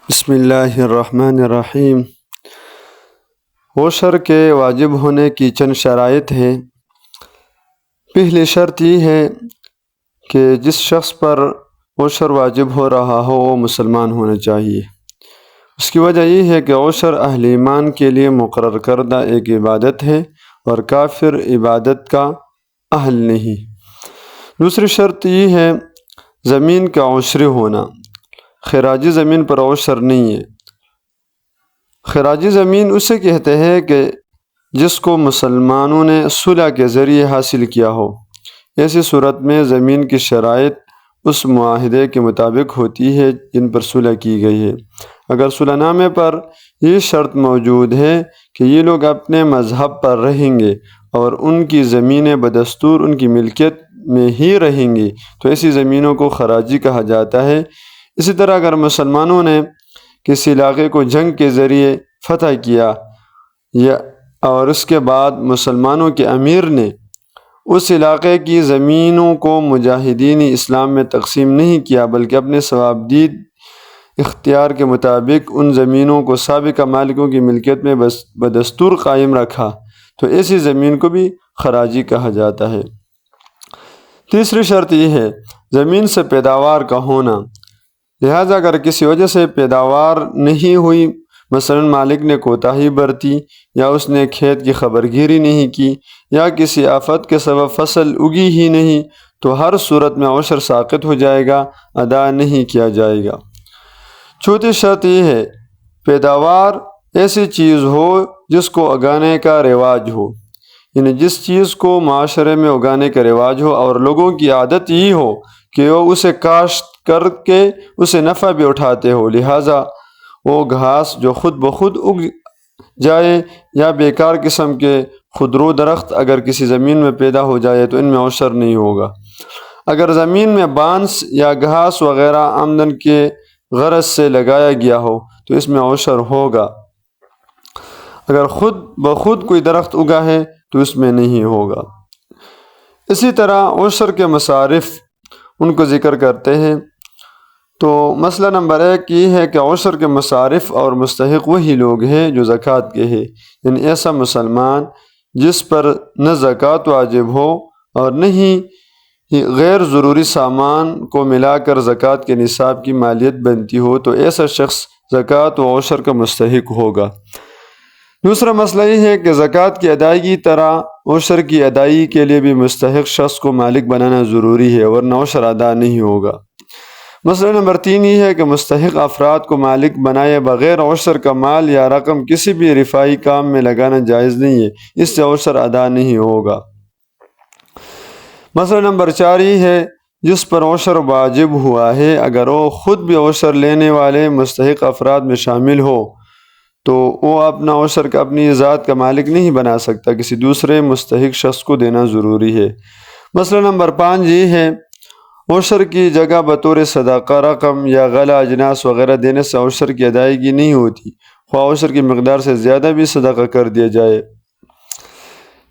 بسم اللہ الرحمن الرحیم۔ عشر کے واجب ہونے کی چند شرائط ہیں۔ پہلی شرط یہ ہے کہ جس شخص پر عشر واجب ہو رہا ہو وہ مسلمان ہونا چاہیے۔ اس کی وجہ یہ ہے کہ عشر اہل ایمان کے لیے مقرر کردہ ایک عبادت ہے اور کافر عبادت کا اہل نہیں۔ دوسری شرط یہ ہے زمین کا عشر ہونا۔ خراجی زمین پر عشر نہیں ہے۔ خراجی زمین اسے کہتے ہیں کہ جس کو مسلمانوں نے صلح کے ذریعے حاصل کیا ہو۔ ایسی صورت میں زمین کی شرائط اس معاہدے کے مطابق ہوتی ہے جن پر صلح کی گئی ہے۔ اگر صلح نامے پر یہ شرط موجود ہے کہ یہ لوگ اپنے مذہب پر رہیں گے اور ان کی زمینیں بدستور ان کی ملکیت میں ہی رہیں گی تو ایسی زمینوں کو خراجی کہا جاتا ہے۔ اسی طرح اگر مسلمانوں نے کسی علاقے کو جنگ کے ذریعے فتح کیا اور اس کے بعد مسلمانوں کے امیر نے اس علاقے کی زمینوں کو مجاہدین اسلام میں تقسیم نہیں کیا بلکہ اپنے ثوابدید اختیار کے مطابق ان زمینوں کو سابقہ مالکوں کی ملکیت میں بدستور قائم رکھا تو ایسی زمین کو بھی خراجی کہا جاتا ہے۔ تیسری شرط یہ ہے زمین سے پیداوار کا ہونا۔ لہٰذا اگر کسی وجہ سے پیداوار نہیں ہوئی، مثلا مالک نے کوتاہی برتی یا اس نے کھیت کی خبرگیری نہیں کی یا کسی آفت کے سبب فصل اگی ہی نہیں تو ہر صورت میں عشر ساقط ہو جائے گا، ادا نہیں کیا جائے گا۔ چوتھی شرط یہ ہے پیداوار ایسی چیز ہو جس کو اگانے کا رواج ہو، یعنی جس چیز کو معاشرے میں اگانے کا رواج ہو اور لوگوں کی عادت یہ ہو کہ وہ اسے کاشت کر کے اسے نفع بھی اٹھاتے ہو، لہٰذا وہ گھاس جو خود بخود اگ جائے یا بیکار قسم کے خودرو درخت اگر کسی زمین میں پیدا ہو جائے تو ان میں عشر نہیں ہوگا۔ اگر زمین میں بانس یا گھاس وغیرہ آمدن کے غرض سے لگایا گیا ہو تو اس میں عشر ہوگا۔ اگر خود بخود کوئی درخت اگا ہے تو اس میں نہیں ہوگا۔ اسی طرح عشر کے مصارف ان کو ذکر کرتے ہیں۔ تو مسئلہ نمبر 1 یہ ہے کہ عشر کے مصارف اور مستحق وہی لوگ ہیں جو زکوٰۃ کے ہیں، یعنی ایسا مسلمان جس پر نہ زکوٰۃ واجب ہو اور نہ ہی غیر ضروری سامان کو ملا کر زکوٰۃ کے نصاب کی مالیت بنتی ہو تو ایسا شخص زکوٰۃ و عشر کا مستحق ہوگا۔ دوسرا مسئلہ یہ ہے کہ زکوٰۃ کی ادائیگی طرح عشر کی ادائیگی کے لیے بھی مستحق شخص کو مالک بنانا ضروری ہے ورنہ عشر ادا نہیں ہوگا۔ مسئلہ نمبر 3 یہ ہے کہ مستحق افراد کو مالک بنائے بغیر عشر کا مال یا رقم کسی بھی رفاہی کام میں لگانا جائز نہیں ہے، اس سے عشر ادا نہیں ہوگا۔ مسئلہ نمبر 4 یہ ہے جس پر عشر واجب ہوا ہے اگر وہ خود بھی عشر لینے والے مستحق افراد میں شامل ہو تو وہ اپنا عشر کا اپنی ذات کا مالک نہیں بنا سکتا، کسی دوسرے مستحق شخص کو دینا ضروری ہے۔ مسئلہ نمبر 5 یہ ہے عشر کی جگہ بطور صدقہ رقم یا غلہ اجناس وغیرہ دینے سے عشر کی ادائیگی نہیں ہوتی، خواہ عشر کی مقدار سے زیادہ بھی صدقہ کر دیا جائے۔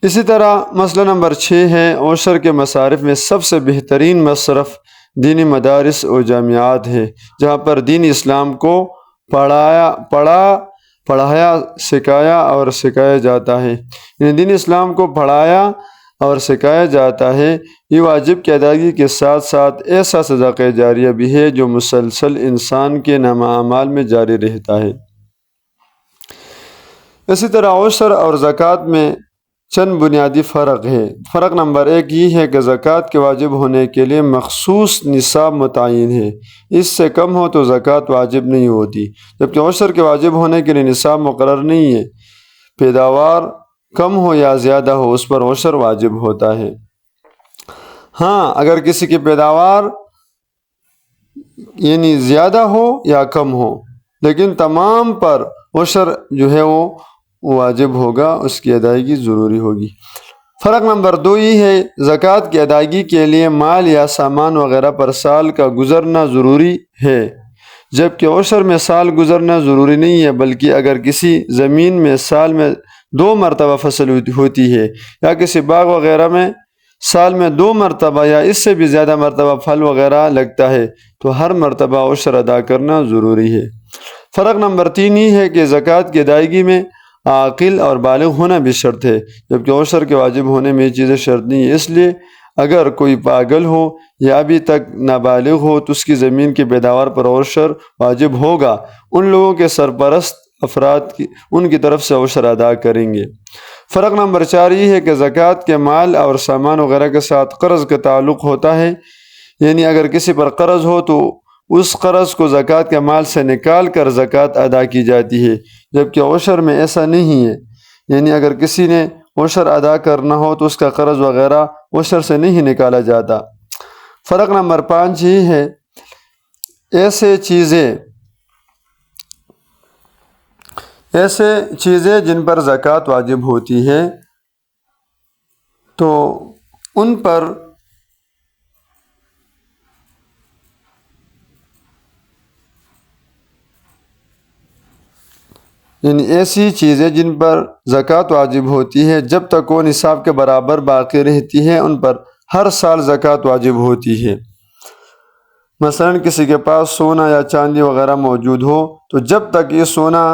اسی طرح مسئلہ نمبر 6 ہے عشر کے مصارف میں سب سے بہترین مصرف دینی مدارس و جامعات ہے جہاں پر دین اسلام کو پڑھایا سکھایا اور سکھایا جاتا ہے، یعنی دین اسلام کو پڑھایا اور سکھایا جاتا ہے۔ یہ واجب کی ادائیگی کے ساتھ ساتھ ایسا صدقہ جاریہ بھی ہے جو مسلسل انسان کے نامہ اعمال میں جاری رہتا ہے۔ اسی طرح عشر اور زکوٰۃ میں چند بنیادی فرق ہے۔ فرق نمبر 1 یہ ہے کہ زکوٰۃ کے واجب ہونے کے لیے مخصوص نصاب متعین ہے، اس سے کم ہو تو زکوٰۃ واجب نہیں ہوتی، جبکہ عشر کے واجب ہونے کے لیے نصاب مقرر نہیں ہے، پیداوار کم ہو یا زیادہ ہو اس پر عشر واجب ہوتا ہے۔ ہاں اگر کسی کی پیداوار یعنی زیادہ ہو یا کم ہو لیکن تمام پر عشر جو ہے وہ واجب ہوگا، اس کی ادائیگی ضروری ہوگی۔ فرق نمبر 2 یہ ہے زکوٰۃ کی ادائیگی کے لیے مال یا سامان وغیرہ پر سال کا گزرنا ضروری ہے، جبکہ عشر میں سال گزرنا ضروری نہیں ہے، بلکہ اگر کسی زمین میں سال میں 2 مرتبہ فصل ہوتی ہے یا کسی باغ وغیرہ میں سال میں 2 مرتبہ یا اس سے بھی زیادہ مرتبہ پھل وغیرہ لگتا ہے تو ہر مرتبہ عشر ادا کرنا ضروری ہے۔ فرق نمبر 3 یہ ہے کہ زکوٰۃ کی ادائیگی میں عاقل اور بالغ ہونا بھی شرط ہے، جبکہ عشر کے واجب ہونے میں یہ چیزیں شرط نہیں ہیں۔ اس لیے اگر کوئی پاگل ہو یا ابھی تک نابالغ ہو تو اس کی زمین کی پیداوار پر عشر واجب ہوگا۔ ان لوگوں کے سرپرست افراد ان کی طرف سے عشر ادا کریں گے۔ فرق نمبر 4 یہ ہے کہ زکوٰۃ کے مال اور سامان وغیرہ کے ساتھ قرض کا تعلق ہوتا ہے، یعنی اگر کسی پر قرض ہو تو اس قرض کو زکوٰۃ کے مال سے نکال کر زکوٰۃ ادا کی جاتی ہے، جبکہ عشر میں ایسا نہیں ہے، یعنی اگر کسی نے عشر ادا کرنا ہو تو اس کا قرض وغیرہ عشر سے نہیں نکالا جاتا۔ فرق نمبر 5 یہ ہے ایسے چیزیں جن پر زکوٰۃ واجب ہوتی ہے تو ان پر یعنی ایسی چیزیں جن پر زکوٰۃ واجب ہوتی ہے جب تک وہ نصاب کے برابر باقی رہتی ہے ان پر ہر سال زکوٰۃ واجب ہوتی ہے۔ مثلا کسی کے پاس سونا یا چاندی وغیرہ موجود ہو تو جب تک یہ سونا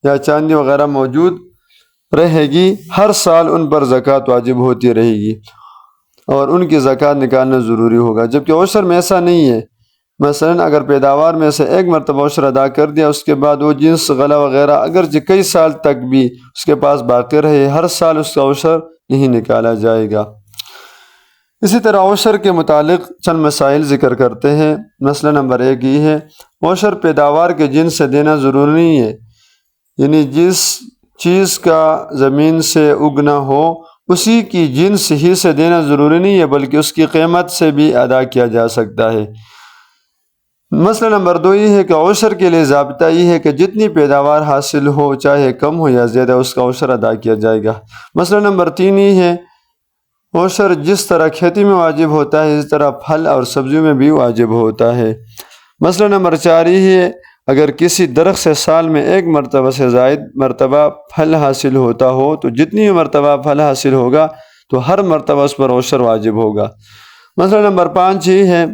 یا چاندی وغیرہ موجود رہے گی ہر سال ان پر زکوٰۃ واجب ہوتی رہے گی اور ان کی زکوٰۃ نکالنا ضروری ہوگا، جبکہ عشر میں ایسا نہیں ہے۔ مثلا اگر پیداوار میں سے ایک مرتبہ عشر ادا کر دیا، اس کے بعد وہ جنس غلہ وغیرہ اگرچہ کئی سال تک بھی اس کے پاس باقی رہے، ہر سال اس کا عشر نہیں نکالا جائے گا۔ اسی طرح عشر کے متعلق چند مسائل ذکر کرتے ہیں۔ مسئلہ نمبر 1 یہ ہے عشر پیداوار کے جنس سے دینا ضروری نہیں ہے، یعنی جس چیز کا زمین سے اگنا ہو اسی کی جنس ہی سے دینا ضروری نہیں ہے، بلکہ اس کی قیمت سے بھی ادا کیا جا سکتا ہے۔ مسئلہ نمبر 2 یہ ہے کہ عشر کے لیے ضابطہ یہ ہے کہ جتنی پیداوار حاصل ہو چاہے کم ہو یا زیادہ اس کا عشر ادا کیا جائے گا۔ مسئلہ نمبر 3 یہ ہے عشر جس طرح کھیتی میں واجب ہوتا ہے اس طرح پھل اور سبزیوں میں بھی واجب ہوتا ہے۔ مسئلہ نمبر 4 یہ ہے اگر کسی درخت سے سال میں ایک مرتبہ سے زائد مرتبہ پھل حاصل ہوتا ہو تو جتنی مرتبہ پھل حاصل ہوگا تو ہر مرتبہ اس پر عشر واجب ہوگا۔ مسئلہ نمبر 5 یہ ہے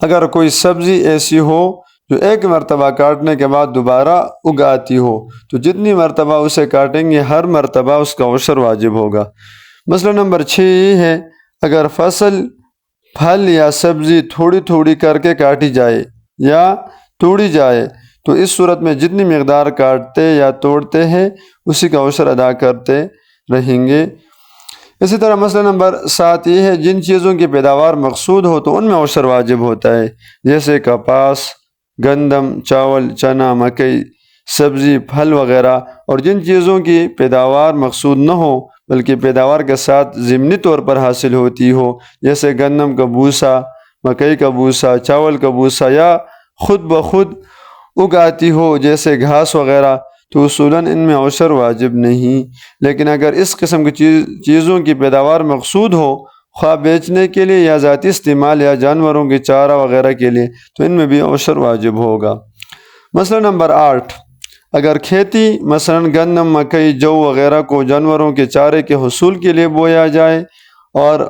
اگر کوئی سبزی ایسی ہو جو ایک مرتبہ کاٹنے کے بعد دوبارہ اگ آتی ہو تو جتنی مرتبہ اسے کاٹیں گے ہر مرتبہ اس کا عشر واجب ہوگا۔ مسئلہ نمبر 6 یہ ہے اگر فصل پھل یا سبزی تھوڑی تھوڑی کر کے کاٹی جائے یا توڑی جائے تو اس صورت میں جتنی مقدار کاٹتے یا توڑتے ہیں اسی کا عشر ادا کرتے رہیں گے۔ اسی طرح مسئلہ نمبر 7 یہ ہے جن چیزوں کی پیداوار مقصود ہو تو ان میں عشر واجب ہوتا ہے، جیسے کپاس، گندم، چاول، چنا، مکئی، سبزی، پھل وغیرہ، اور جن چیزوں کی پیداوار مقصود نہ ہو بلکہ پیداوار کے ساتھ ضمنی طور پر حاصل ہوتی ہو، جیسے گندم کا بھوسا، مکئی کا بھوسا، چاول کا بھوسا، یا خود بخود اگ آتی ہو جیسے گھاس وغیرہ، تو اصولاً ان میں عشر واجب نہیں۔ لیکن اگر اس قسم کی چیزوں کی پیداوار مقصود ہو خواہ بیچنے کے لیے یا ذاتی استعمال یا جانوروں کے چارہ وغیرہ کے لیے تو ان میں بھی عشر واجب ہوگا۔ مسئلہ نمبر 8 اگر کھیتی مثلا گندم، مکئی، جو وغیرہ کو جانوروں کے چارے کے حصول کے لیے بویا جائے اور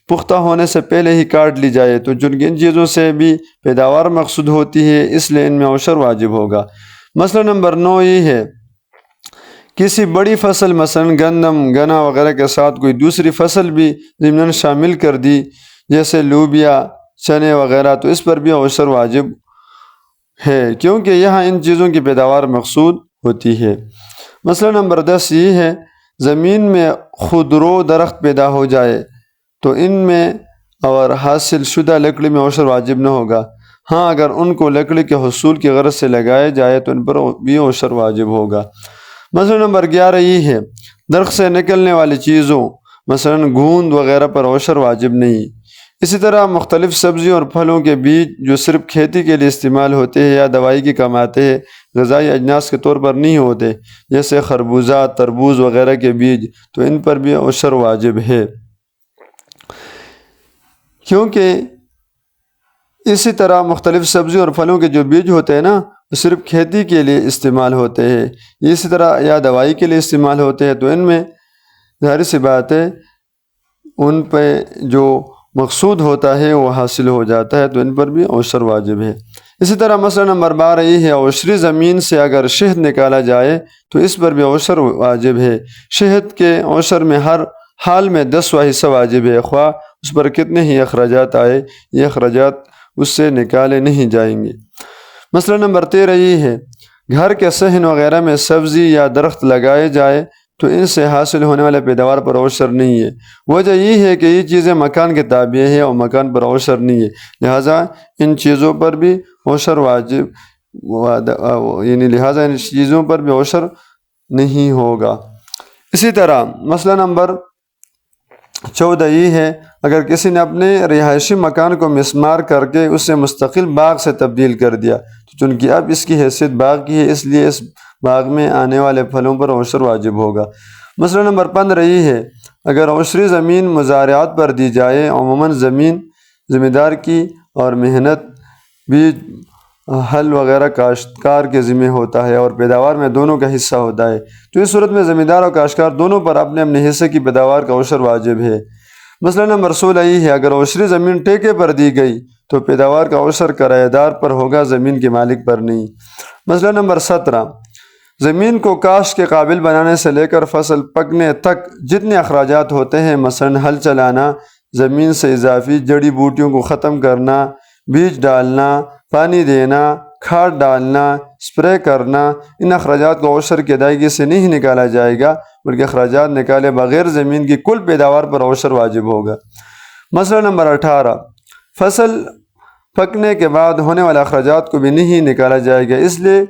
پختہ ہونے سے پہلے ہی کاٹ لی جائے تو جن چیزوں سے بھی پیداوار مقصود ہوتی ہے اس لیے ان میں عشر واجب ہوگا۔ مسئلہ نمبر 9 یہ ہے کسی بڑی فصل مثلا گندم، گنا وغیرہ کے ساتھ کوئی دوسری فصل بھی ضمناً شامل کر دی جیسے لوبیا، چنے وغیرہ تو اس پر بھی عشر واجب ہے کیونکہ یہاں ان چیزوں کی پیداوار مقصود ہوتی ہے۔ مسئلہ نمبر 10 یہ ہے زمین میں خودرو درخت پیدا ہو جائے تو ان میں اور حاصل شدہ لکڑی میں عشر واجب نہ ہوگا، ہاں اگر ان کو لکڑی کے حصول کی غرض سے لگائے جائے تو ان پر بھی عشر واجب ہوگا۔ مسئلہ نمبر 11 یہ ہے درخت سے نکلنے والی چیزوں مثلا گوند وغیرہ پر عشر واجب نہیں۔ اسی طرح مختلف سبزیوں اور پھلوں کے بیج جو صرف کھیتی کے لیے استعمال ہوتے ہیں یا دوائی کے کام آتے ہیں غذائی اجناس کے طور پر نہیں ہوتے جیسے خربوزہ، تربوز وغیرہ کے بیج تو ان پر بھی عشر واجب ہے، کیونکہ اسی طرح مختلف سبزیوں اور پھلوں کے جو بیج ہوتے ہیں نا وہ صرف کھیتی کے لیے استعمال ہوتے ہیں، اسی طرح یا دوائی کے لیے استعمال ہوتے ہیں تو ان میں ظاہر سی بات ہے ان پہ جو مقصود ہوتا ہے وہ حاصل ہو جاتا ہے، تو ان پر بھی عشر واجب ہے۔ اسی طرح مسئلہ نمبر 12 یہ ہے، عشری زمین سے اگر شہد نکالا جائے تو اس پر بھی عشر واجب ہے۔ شہد کے عشر میں ہر حال میں 10واں حصہ واجب ہے، خواہ اس پر کتنے ہی اخراجات آئے، یہ اخراجات اس سے نکالے نہیں جائیں گے۔ مسئلہ نمبر 13 یہ ہے، گھر کے صحن وغیرہ میں سبزی یا درخت لگائے جائے تو ان سے حاصل ہونے والے پیداوار پر عشر نہیں ہے۔ وجہ یہ ہے کہ یہ چیزیں مکان کے تابع ہیں اور مکان پر عشر نہیں ہے، لہٰذا ان چیزوں پر بھی عشر واجب، یعنی لہٰذا ان چیزوں پر بھی عشر نہیں ہوگا۔ اسی طرح مسئلہ نمبر 14 یہ ہے، اگر کسی نے اپنے رہائشی مکان کو مسمار کر کے اسے مستقل باغ سے تبدیل کر دیا، تو چونکہ اب اس کی حیثیت باغ کی ہے، اس لیے اس باغ میں آنے والے پھلوں پر عشر واجب ہوگا۔ مسئلہ نمبر 15 یہ ہے، اگر عشری زمین مزارعات پر دی جائے، عموماً زمین ذمہ دار کی اور محنت بیج حل وغیرہ کاشتکار کے ذمہ ہوتا ہے اور پیداوار میں دونوں کا حصہ ہوتا ہے، تو اس صورت میں ذمہ دار اور کاشتکار دونوں پر اپنے اپنے حصے کی پیداوار کا عشر واجب ہے۔ مسئلہ نمبر 16 یہ ہے، اگر عشری زمین ٹھیکے پر دی گئی تو پیداوار کا عشر کرایہ دار پر ہوگا، زمین کے مالک پر نہیں۔ مسئلہ نمبر 17، زمین کو کاشت کے قابل بنانے سے لے کر فصل پکنے تک جتنے اخراجات ہوتے ہیں، مثلاً ہل چلانا، زمین سے اضافی جڑی بوٹیوں کو ختم کرنا، بیج ڈالنا، پانی دینا، کھاد ڈالنا، اسپرے کرنا، ان اخراجات کو عشر کی ادائیگی سے نہیں نکالا جائے گا، بلکہ اخراجات نکالے بغیر زمین کی کل پیداوار پر عشر واجب ہوگا۔ مسئلہ نمبر 18، فصل پکنے کے بعد ہونے والے اخراجات کو بھی نہیں نکالا جائے گا، اس لیے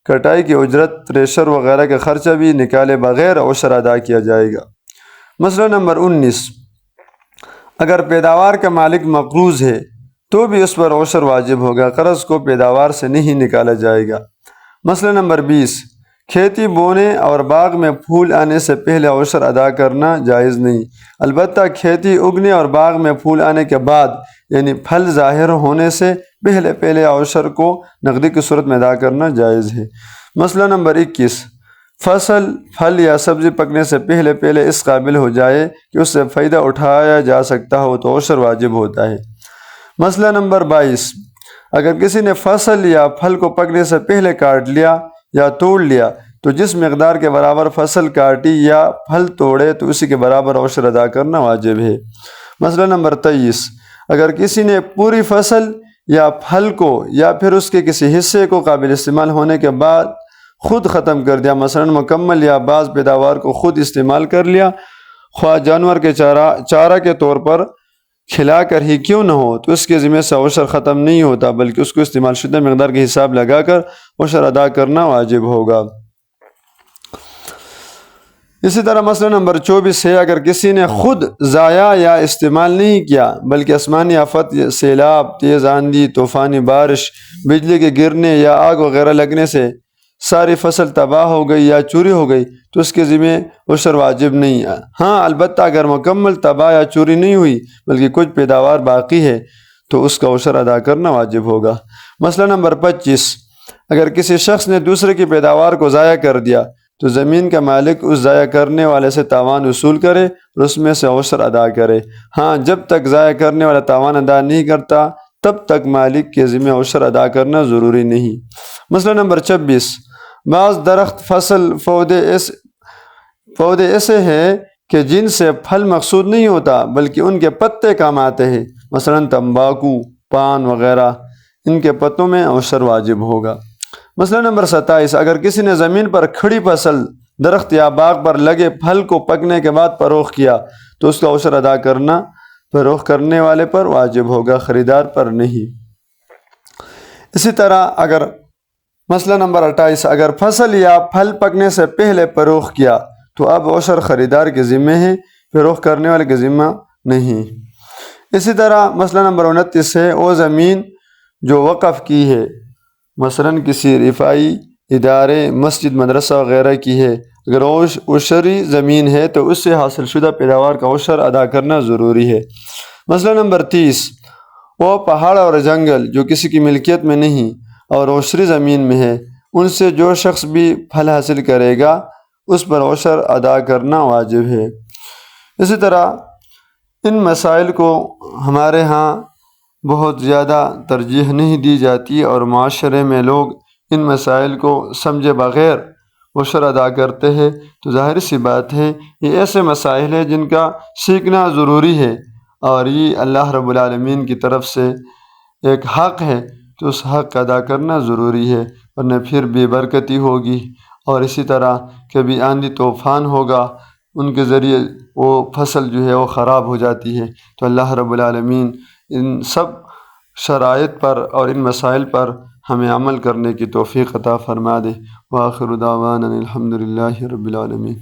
کٹائی کی اجرت، تھریشر وغیرہ کا خرچہ بھی نکالے بغیر عشر ادا کیا جائے گا۔ مسئلہ نمبر 19، اگر پیداوار کا مالک مقروض ہے تو بھی اس پر عشر واجب ہوگا، قرض کو پیداوار سے نہیں نکالا جائے گا۔ مسئلہ نمبر 20، کھیتی بونے اور باغ میں پھول آنے سے پہلے عشر ادا کرنا جائز نہیں، البتہ کھیتی اگنے اور باغ میں پھول آنے کے بعد، یعنی پھل ظاہر ہونے سے پہلے عشر کو نقدی کی صورت میں ادا کرنا جائز ہے۔ مسئلہ نمبر 21، فصل، پھل یا سبزی پکنے سے پہلے اس قابل ہو جائے کہ اس سے فائدہ اٹھایا جا سکتا ہو تو عشر واجب ہوتا ہے۔ مسئلہ نمبر 22، اگر کسی نے فصل یا پھل کو پکنے سے پہلے کاٹ لیا یا توڑ لیا تو جس مقدار کے برابر فصل کاٹی یا پھل توڑے تو اسی کے برابر عشر ادا کرنا واجب ہے۔ مسئلہ نمبر 23، اگر کسی نے پوری فصل یا پھل کو یا پھر اس کے کسی حصے کو قابل استعمال ہونے کے بعد خود ختم کر دیا، مثلا مکمل یا بعض پیداوار کو خود استعمال کر لیا، خواہ جانور کے چارہ کے طور پر کھلا کر ہی کیوں نہ ہو، تو اس کے ذمہ سے عشر ختم نہیں ہوتا، بلکہ اس کو استعمال شدہ مقدار کے حساب لگا کر عشر ادا کرنا واجب ہوگا۔ اسی طرح مسئلہ نمبر 24 ہے، اگر کسی نے خود ضائع یا استعمال نہیں کیا بلکہ آسمانی آفت، سیلاب، تیز آندھی، طوفانی بارش، بجلی کے گرنے یا آگ وغیرہ لگنے سے ساری فصل تباہ ہو گئی یا چوری ہو گئی تو اس کے ذمہ عشر واجب نہیں ہے۔ ہاں البتہ اگر مکمل تباہ یا چوری نہیں ہوئی بلکہ کچھ پیداوار باقی ہے تو اس کا عشر ادا کرنا واجب ہوگا۔ مسئلہ نمبر 25، اگر کسی شخص نے دوسرے کی پیداوار کو ضائع کر دیا تو زمین کا مالک اس ضائع کرنے والے سے تاوان وصول کرے اور اس میں سے عشر ادا کرے۔ ہاں جب تک ضائع کرنے والا تاوان ادا نہیں کرتا تب تک مالک کے ذمہ عشر ادا کرنا ضروری نہیں۔ مسئلہ نمبر 26، بعض درخت، فصل، پودے ایسے ہیں کہ جن سے پھل مقصود نہیں ہوتا بلکہ ان کے پتے کام آتے ہیں، مثلا تمباکو، پان وغیرہ، ان کے پتوں میں عشر واجب ہوگا۔ مسئلہ نمبر 27، اگر کسی نے زمین پر کھڑی فصل، درخت یا باغ پر لگے پھل کو پکنے کے بعد فروخت کیا تو اس کا عشر ادا کرنا فروخت کرنے والے پر واجب ہوگا، خریدار پر نہیں۔ اسی طرح مسئلہ نمبر 28، اگر فصل یا پھل پکنے سے پہلے فروخت کیا تو اب عشر خریدار کے ذمہ ہے، فروخت کرنے والے کے ذمہ نہیں۔ اسی طرح مسئلہ نمبر 29 ہے، وہ زمین جو وقف کی ہے، مثلا کسی رفاعی ادارے، مسجد، مدرسہ وغیرہ کی ہے، اگر عشری زمین ہے تو اس سے حاصل شدہ پیداوار کا عشر ادا کرنا ضروری ہے۔ مسئلہ نمبر 30، وہ پہاڑ اور جنگل جو کسی کی ملکیت میں نہیں اور عشری زمین میں ہے، ان سے جو شخص بھی پھل حاصل کرے گا اس پر عشر ادا کرنا واجب ہے۔ اسی طرح ان مسائل کو ہمارے ہاں بہت زیادہ ترجیح نہیں دی جاتی اور معاشرے میں لوگ ان مسائل کو سمجھے بغیر عشر ادا کرتے ہیں، تو ظاہر سی بات ہے یہ ایسے مسائل ہیں جن کا سیکھنا ضروری ہے، اور یہ اللہ رب العالمین کی طرف سے ایک حق ہے، تو اس حق کا ادا کرنا ضروری ہے، ورنہ پھر بے برکتی ہوگی، اور اسی طرح کبھی آندھی طوفان ہوگا، ان کے ذریعے وہ فصل جو ہے وہ خراب ہو جاتی ہے۔ تو اللہ رب العالمین ان سب شرائط پر اور ان مسائل پر ہمیں عمل کرنے کی توفیق عطا فرما دے۔ وآخر دعوانا الحمد للہ رب العالمین۔